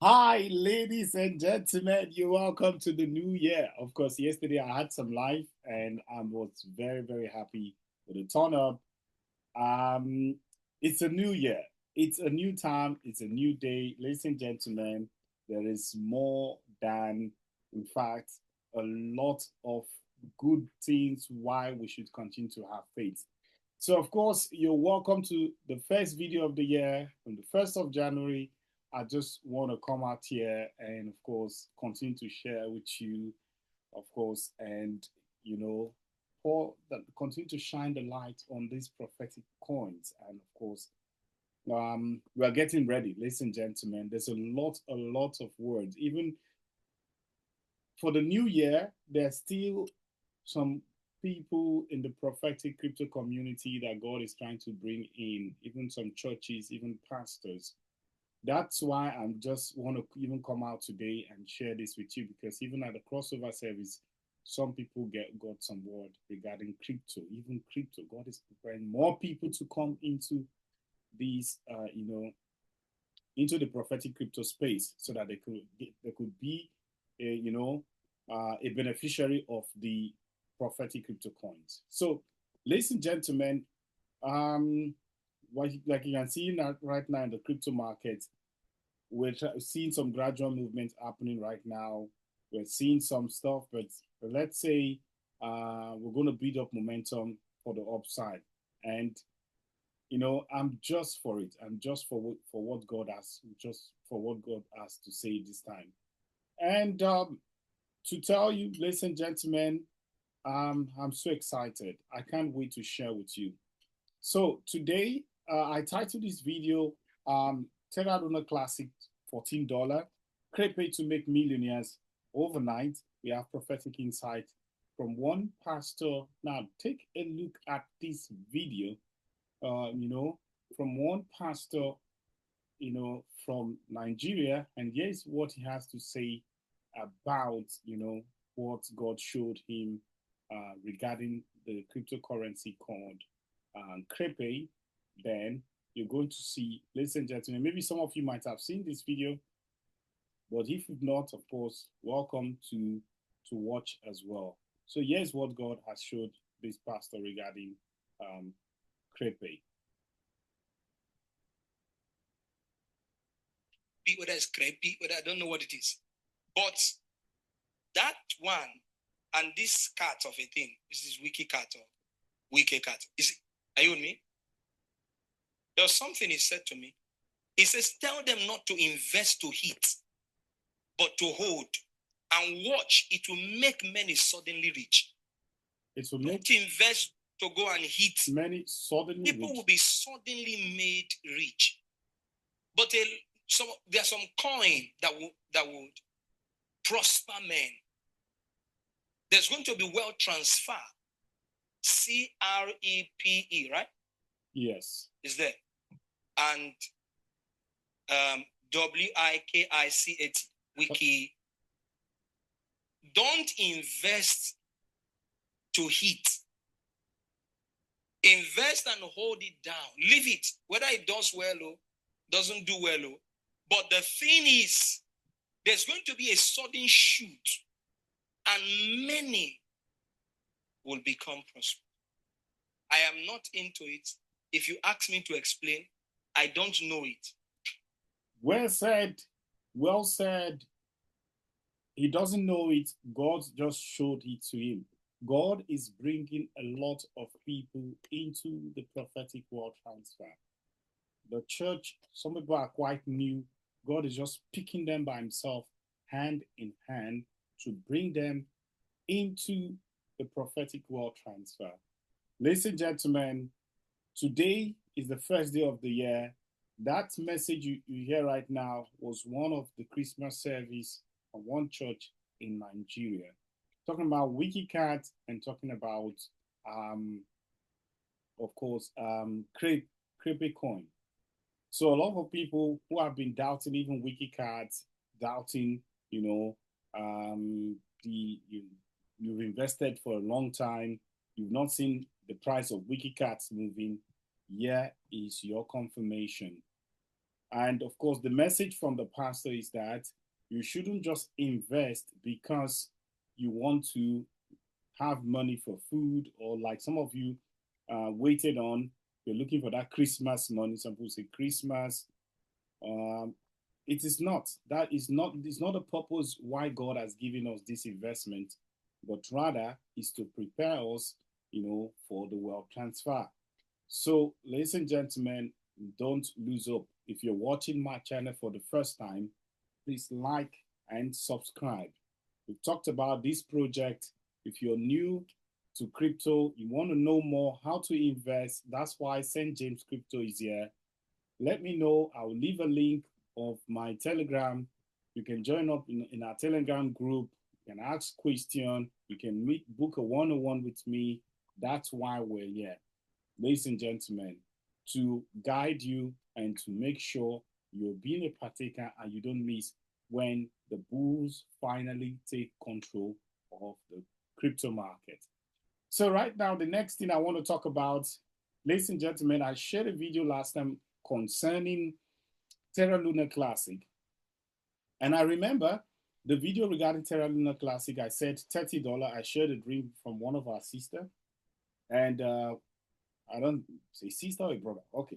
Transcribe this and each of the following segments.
Hi, ladies and gentlemen. You're welcome to the new year. Of course, yesterday I had some live and I was very, very happy with the turn up. Um, it's a new year. It's a new time. It's a new day. Ladies and gentlemen, there is more than, in fact, a lot of good things why we should continue to have faith. So, of course, you're welcome to the first video of the year on the 1st of January. I just want to come out here and, of course, continue to share with you, of course, and, you know, pour that continue to shine the light on these prophetic coins. And, of course, we are getting ready, ladies and gentlemen. There's a lot of words. Even for the new year, there's still some people in the prophetic crypto community that God is trying to bring in, even some churches, even pastors. That's why I'm just want to even come out today and share this with you because even at the crossover service, some people got some word regarding crypto, even crypto. God is preparing more people to come into these, into the prophetic crypto space so that they could be, a beneficiary of the prophetic crypto coins. So, ladies and gentlemen, like you can see right now in the crypto market, we're seeing some gradual movement happening right now. We're seeing some stuff, but let's say we're going to build up momentum for the upside. And I'm just for it. I'm just for what God has, just for what God has to say this time. And to tell you, ladies and gentlemen, I'm so excited. I can't wait to share with you. So today, I titled this video Terra LUNA Classic $14, Crepe to make millionaires overnight. We have prophetic insight from one pastor. Now, take a look at this video, uh, you know, from one pastor, from Nigeria. And here's what he has to say about, what God showed him regarding the cryptocurrency called Crepe. Then you're going to see, ladies and gentlemen, maybe some of you might have seen this video, but if you've not, of course, welcome to watch as well. So here's what God has showed this pastor regarding um, Crepe. Whether it's crepe, whether I don't know what it is. But that one and this cat of a thing, this is Wikicat or Wikicat. Are you with me? There was something he said to me. He says, tell them not to invest to hit, but to hold. And watch, it will make many suddenly rich. It will Don't invest to go and hit. Many suddenly People rich. will be suddenly made rich. But there's some coin that would prosper men. There's going to be wealth transfer. CREPE, right? Yes. Is there. And WIKICAT, Wiki. Don't invest to hit. Invest and hold it down. Leave it. Whether it does well or doesn't do well. But the thing is, there's going to be a sudden shoot, and many will become prosperous. I am not into it. If you ask me to explain, I don't know it. Well said. Well said. He doesn't know it. God just showed it to him. God is bringing a lot of people into the prophetic world transfer. The church, some people are quite new. God is just picking them by himself, hand in hand, to bring them into the prophetic world transfer. Ladies and gentlemen, today is the first day of the year. That message you hear right now was one of the Christmas service of one church in Nigeria. Talking about Wikicat and talking about, um, of course, Crepe Coin. So a lot of people who have been doubting even Wikicat, doubting, you know, you've invested for a long time, you've not seen the price of Wikicats moving. Here is your confirmation. And of course, the message from the pastor is that you shouldn't just invest because you want to have money for food, or like some of you waited on, you're looking for that Christmas money. Some people say Christmas. Um, it is not. That is not. It's not a purpose why God has given us this investment, but rather is to prepare us, for the wealth transfer. So, ladies and gentlemen, don't lose hope. If you're watching my channel for the first time, please like and subscribe. We've talked about this project. If you're new to crypto, you want to know more how to invest, that's why St.JamesCrypto is here. Let me know. I'll leave a link of my Telegram. You can join up in our Telegram group. You can ask question. You can book a one-on-one with me. That's why we're here, ladies and gentlemen, to guide you and to make sure you're being a partaker and you don't miss when the bulls finally take control of the crypto market. So right now, the next thing I want to talk about, ladies and gentlemen, I shared a video last time concerning Terra LUNA Classic. And I remember the video regarding Terra LUNA Classic, I said $30. I shared a dream from one of our sisters. And I don't say sister or brother. Okay.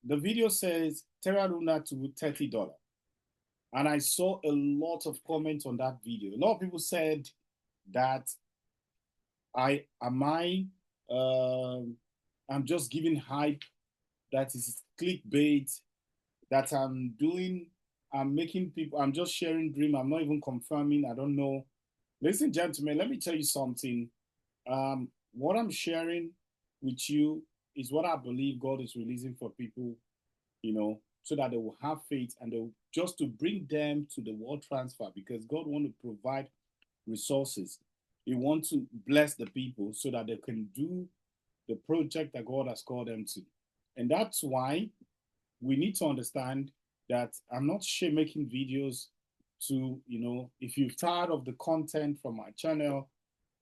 The video says Terra Luna to $30. And I saw a lot of comments on that video. A lot of people said that I'm just giving hype, that is clickbait, that I'm making people, I'm just sharing dream. I'm not even confirming. I don't know. Ladies and gentlemen, let me tell you something. What I'm sharing with you is what I believe God is releasing for people, so that they will have faith and they'll just to bring them to the world transfer, because God wants to provide resources. He wants to bless the people so that they can do the project that God has called them to. And that's why we need to understand that I'm not making videos to, if you're tired of the content from my channel,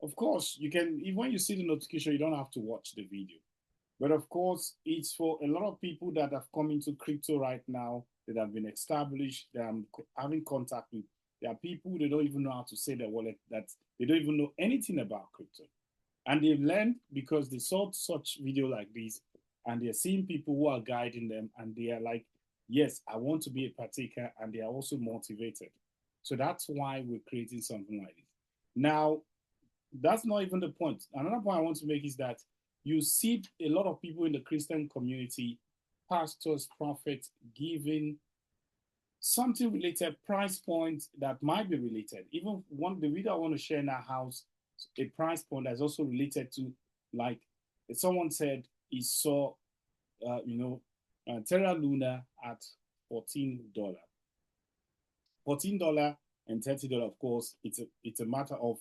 of course, you can, even when you see the notification, you don't have to watch the video. But of course, it's for a lot of people that have come into crypto right now, that have been established, that I'm having contact with. There are people they don't even know how to say their wallet, that they don't even know anything about crypto. And they've learned because they saw such video like this, and they're seeing people who are guiding them, and they are like, yes, I want to be a partaker, and they are also motivated. So that's why we're creating something like this. Now, that's not even the point. Another point I want to make is that you see a lot of people in the Christian community, pastors, prophets, giving something related, price point that might be related. Even the video I want to share in our house, a price point that's also related to, like someone said, he saw, Terra Luna at $14. $14 and $30, of course, it's a matter of,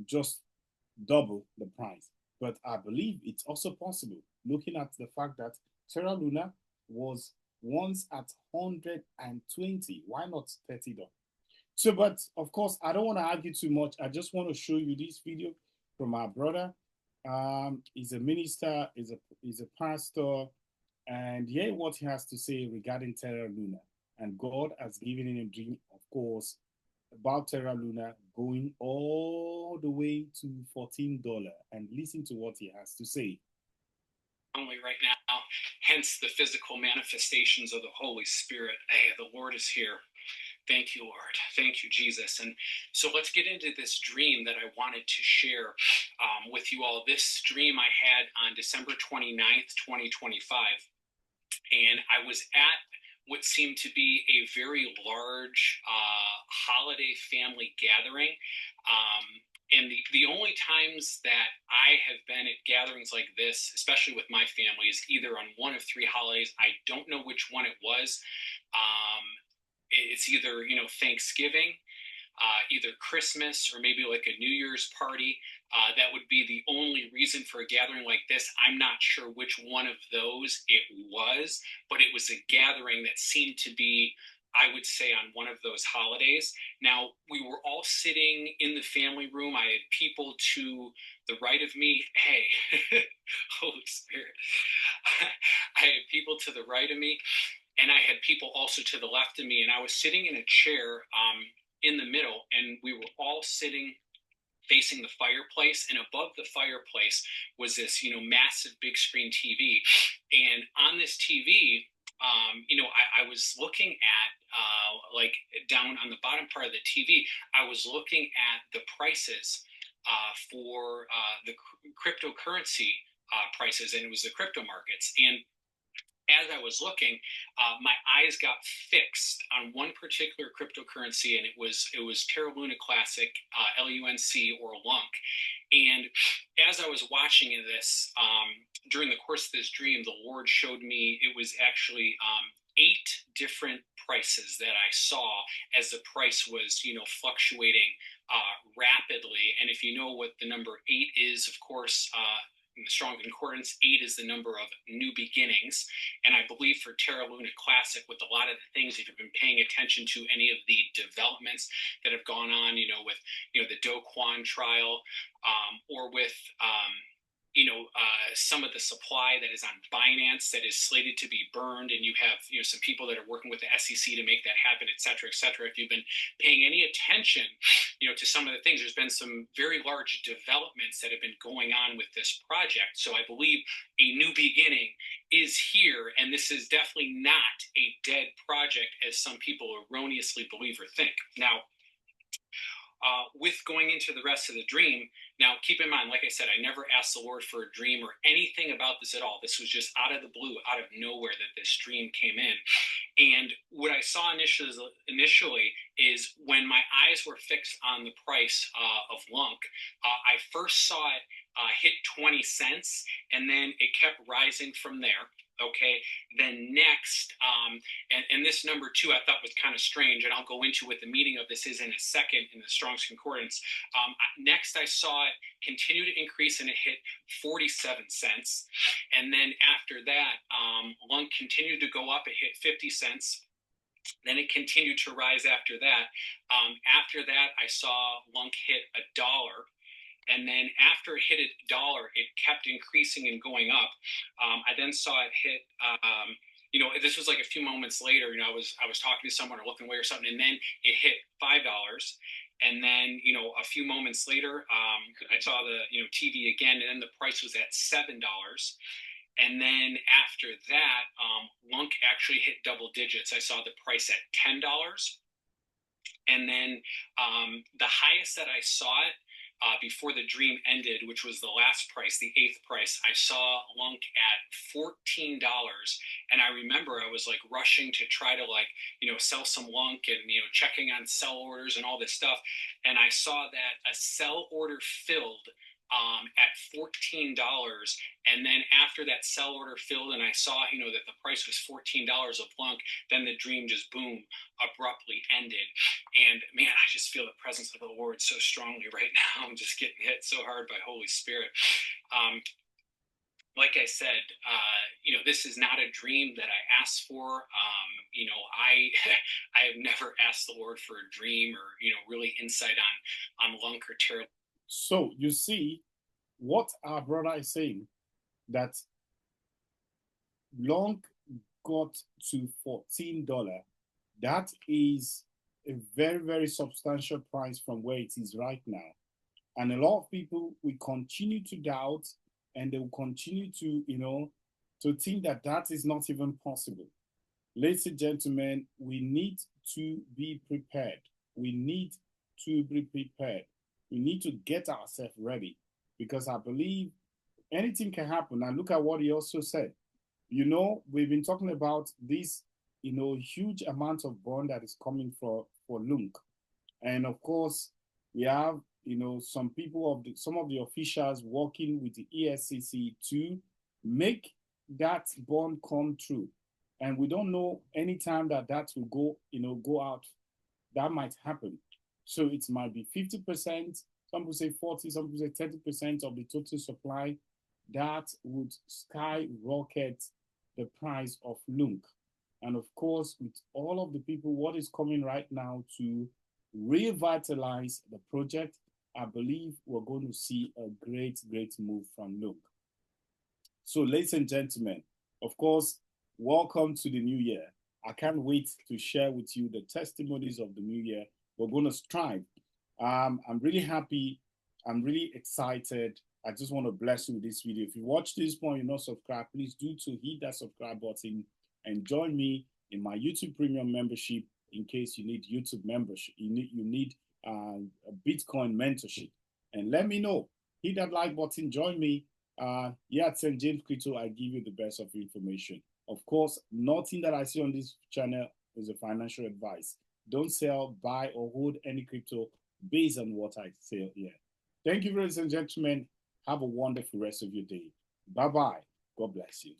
just double the price. But I believe it's also possible, looking at the fact that Terra Luna was once at 120. Why not $30? So, but of course, I don't want to argue too much. I just want to show you this video from our brother. He's a minister, he's a pastor, and hear what he has to say regarding Terra Luna. And God has given him a dream, of course, about Terra Luna going all the way to $14, and listen to what he has to say. Only right now, hence the physical manifestations of the Holy Spirit. Hey, the Lord is here. Thank you, Lord. Thank you, Jesus. And so let's get into this dream that I wanted to share with you all. This dream I had on December 29th, 2025. And I was at what seemed to be a very large holiday family gathering. And the only times that I have been at gatherings like this, especially with my family, is either on one of three holidays. I don't know which one it was. It's either, Thanksgiving, either Christmas, or maybe like a New Year's party. That would be the only reason for a gathering like this. I'm not sure which one of those it was, but it was a gathering that seemed to be, I would say, on one of those holidays. Now, we were all sitting in the family room. I had people to the right of me, hey, Holy Spirit, I had people to the right of me, and I had people also to the left of me, and I was sitting in a chair in the middle, and we were all sitting facing the fireplace, and above the fireplace was this, massive big screen TV. And on this TV, I was looking at, like down on the bottom part of the TV, I was looking at the prices for the cryptocurrency prices, and it was the crypto markets. And as I was looking, my eyes got fixed on one particular cryptocurrency, and it was Terra LUNA Classic, LUNC or LUNC. And as I was watching this, during the course of this dream, the Lord showed me it was actually 8 different prices that I saw as the price was, fluctuating rapidly. And if you know what the number 8 is, of course, in the strong concordance, 8 is the number of new beginnings. And I believe for Terra LUNA Classic, with a lot of the things, if you've been paying attention to any of the developments that have gone on, with, the dogecoin trial, or with, some of the supply that is on Binance that is slated to be burned, and you have, some people that are working with the SEC to make that happen, et cetera, et cetera. If you've been paying any attention, to some of the things, there's been some very large developments that have been going on with this project. So I believe a new beginning is here, and this is definitely not a dead project as some people erroneously believe or think. Now, with going into the rest of the dream, now keep in mind, like I said, I never asked the Lord for a dream or anything about this at all. This was just out of the blue, out of nowhere that this dream came in. And what I saw initially is when my eyes were fixed on the price of LUNC, I first saw it hit 20 cents, and then it kept rising from there. Okay, then next, and this number 2 I thought was kind of strange, and I'll go into what the meaning of this is in a second in the Strong's Concordance. Next, I saw it continue to increase, and it hit 47 cents. And then after that, LUNC continued to go up. It hit 50 cents. Then it continued to rise after that. After that, I saw LUNC hit $1. And then after it hit $1, it kept increasing and going up. I then saw it hit, this was like a few moments later, I was talking to someone or looking away or something, and then it hit $5. And then, a few moments later, I saw the, TV again, and then the price was at $7. And then after that, LUNC actually hit double digits. I saw the price at $10. And then the highest that I saw it, before the dream ended, which was the last price, the 8th price, I saw LUNC at $14. And I remember I was like rushing to try to sell some LUNC and, checking on sell orders and all this stuff. And I saw that a sell order filled at $14. And then after that sell order filled and I saw, that the price was $14 of LUNC, then the dream just boom, abruptly ended. And man, I just feel the presence of the Lord so strongly right now. I'm just getting hit so hard by Holy Spirit. Like I said, this is not a dream that I asked for. I have never asked the Lord for a dream or, really insight on LUNC or Terra. So you see what our brother is saying, that LUNC got to $14. That is a very, very substantial price from where it is right now. And a lot of people will continue to doubt, and they will continue to, to think that that is not even possible. Ladies and gentlemen, we need to be prepared. We need to be prepared. We need to get ourselves ready, because I believe anything can happen. And look at what he also said. We've been talking about this, huge amount of bond that is coming for LUNC. And of course, we have, some people some of the officials working with the ESCC to make that bond come true. And we don't know any time that will go out. That might happen. So it might be 50%, some people say 40%, some people say 30% of the total supply. That would skyrocket the price of LUNC. And of course, with all of the people, what is coming right now to revitalize the project, I believe we're going to see a great move from LUNC. So, ladies and gentlemen, of course, welcome to the new year. I can't wait to share with you the testimonies of the new year. We're going to strive. I'm really happy. I'm really excited. I just want to bless you with this video. If you watch this point, you're not subscribed, please do to hit that subscribe button and join me in my YouTube Premium membership in case you need YouTube membership. You need a Bitcoin mentorship. And let me know. Hit that like button. Join me. Here at St.JamesCrypto, I give you the best of information. Of course, nothing that I see on this channel is a financial advice. Don't sell, buy, or hold any crypto based on what I say here. Thank you, ladies and gentlemen. Have a wonderful rest of your day. Bye-bye. God bless you.